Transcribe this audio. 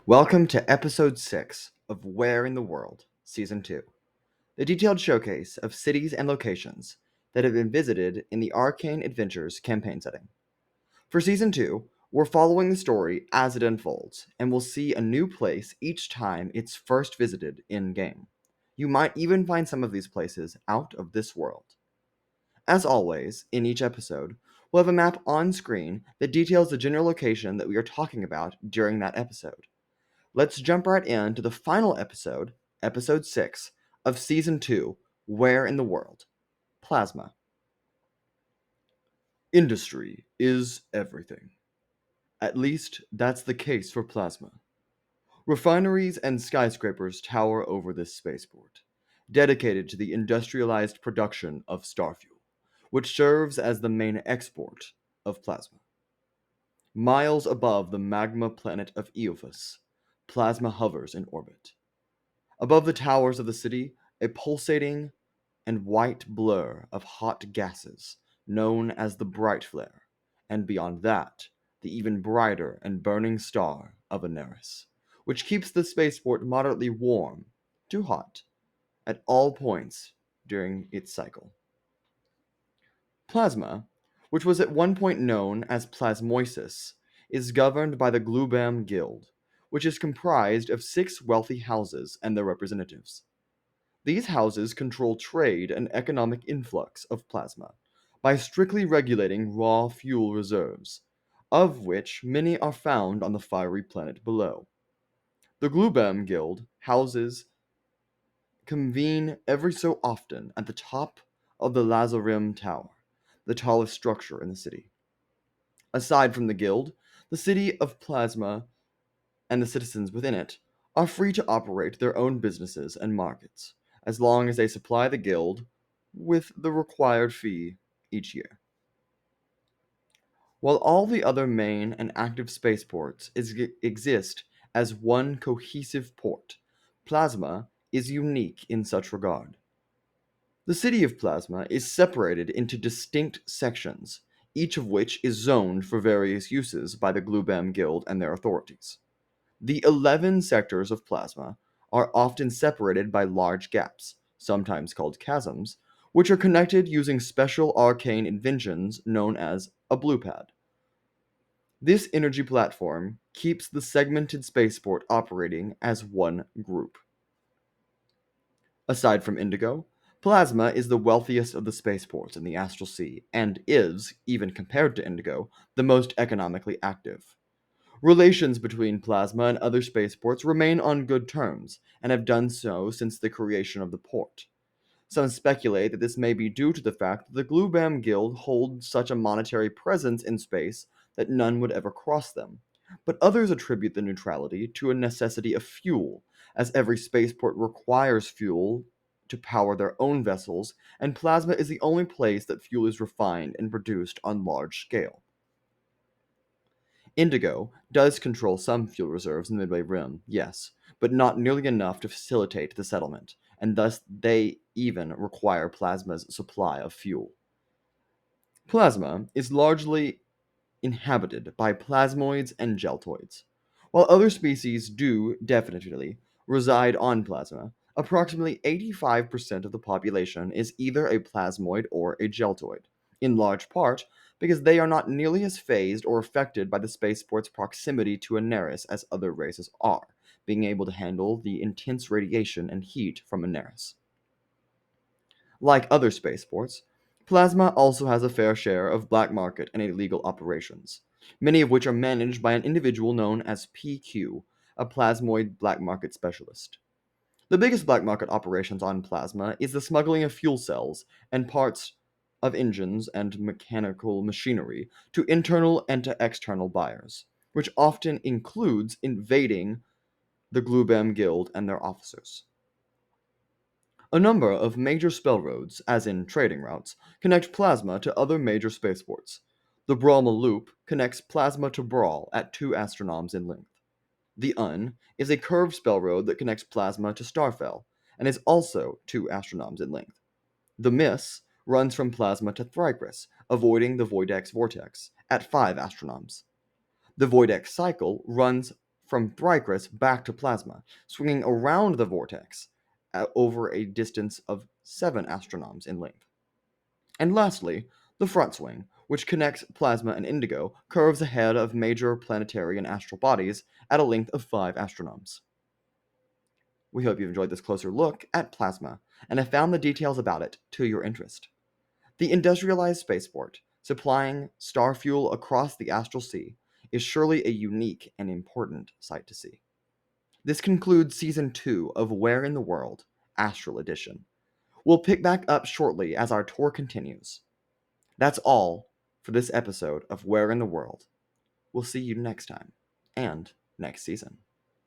Welcome to Episode 6 of Where in the World, Season 2, the detailed showcase of cities and locations that have been visited in the Arcane Adventures campaign setting. For Season 2, we're following the story as it unfolds, and we'll see a new place each time it's first visited in game. You might even find some of these places out of this world. As always, in each episode, we'll have a map on screen that details the general location that we are talking about during that episode. Let's jump right into the final episode, Episode 6, of Season 2, Where in the World? Plasma. Industry is everything. At least, that's the case for plasma. Refineries and skyscrapers tower over this spaceport, dedicated to the industrialized production of Starfuel, which serves as the main export of plasma. Miles above the magma planet of Eophus, plasma hovers in orbit. Above the towers of the city, a pulsating and white blur of hot gases known as the bright flare, and beyond that, the even brighter and burning star of Aneris, which keeps the spaceport moderately warm to hot at all points during its cycle. Plasma, which was at one point known as plasmosis, is governed by the Glubam Guild, which is comprised of 6 wealthy houses and their representatives. These houses control trade and economic influx of plasma by strictly regulating raw fuel reserves, of which many are found on the fiery planet below. The Glubam Guild houses convene every so often at the top of the Lazarim Tower, the tallest structure in the city. Aside from the guild, the city of Plasma and the citizens within it are free to operate their own businesses and markets, as long as they supply the guild with the required fee each year. While all the other main and active spaceports exist as one cohesive port, Plasma is unique in such regard. The city of Plasma is separated into distinct sections, each of which is zoned for various uses by the Glubam Guild and their authorities. The 11 sectors of plasma are often separated by large gaps, sometimes called chasms, which are connected using special arcane inventions known as a blue pad. This energy platform keeps the segmented spaceport operating as one group. Aside from Indigo, Plasma is the wealthiest of the spaceports in the Astral Sea and is, even compared to Indigo, the most economically active. Relations between Plasma and other spaceports remain on good terms, and have done so since the creation of the port. Some speculate that this may be due to the fact that the Glubam Guild holds such a monetary presence in space that none would ever cross them. But others attribute the neutrality to a necessity of fuel, as every spaceport requires fuel to power their own vessels, and Plasma is the only place that fuel is refined and produced on large scale. Indigo does control some fuel reserves in the Midway Rim, yes, but not nearly enough to facilitate the settlement, and thus they even require Plasma's supply of fuel. Plasma is largely inhabited by plasmoids and geltoids. While other species do definitely reside on Plasma, approximately 85% of the population is either a plasmoid or a geltoid, in large part because they are not nearly as phased or affected by the spaceport's proximity to Aneris as other races are, being able to handle the intense radiation and heat from Aneris. Like other spaceports, Plasma also has a fair share of black market and illegal operations, many of which are managed by an individual known as PQ, a plasmoid black market specialist. The biggest black market operations on Plasma is the smuggling of fuel cells and parts of engines and mechanical machinery to internal and to external buyers, which often includes invading the Glubam Guild and their officers. A number of major spell roads, as in trading routes, connect Plasma to other major spaceports. The Brawlma Loop connects Plasma to Brawl at 2 astronoms in length. The Un is a curved spell road that connects Plasma to Starfell, and is also 2 astronoms in length. The Miss runs from Plasma to Thrygris, avoiding the Voidex Vortex, at 5 astronoms. The Voidex Cycle runs from Thrycris back to plasma, swinging around the vortex over a distance of 7 astronoms in length. And lastly, the front swing, which connects plasma and indigo, curves ahead of major planetary and astral bodies at a length of 5 astronoms. We hope you've enjoyed this closer look at plasma and have found the details about it to your interest. The industrialized spaceport, supplying starfuel across the astral sea, is surely a unique and important sight to see. This concludes Season 2 of Where in the World, Astral Edition. We'll pick back up shortly as our tour continues. That's all for this episode of Where in the World. We'll see you next time, and next season.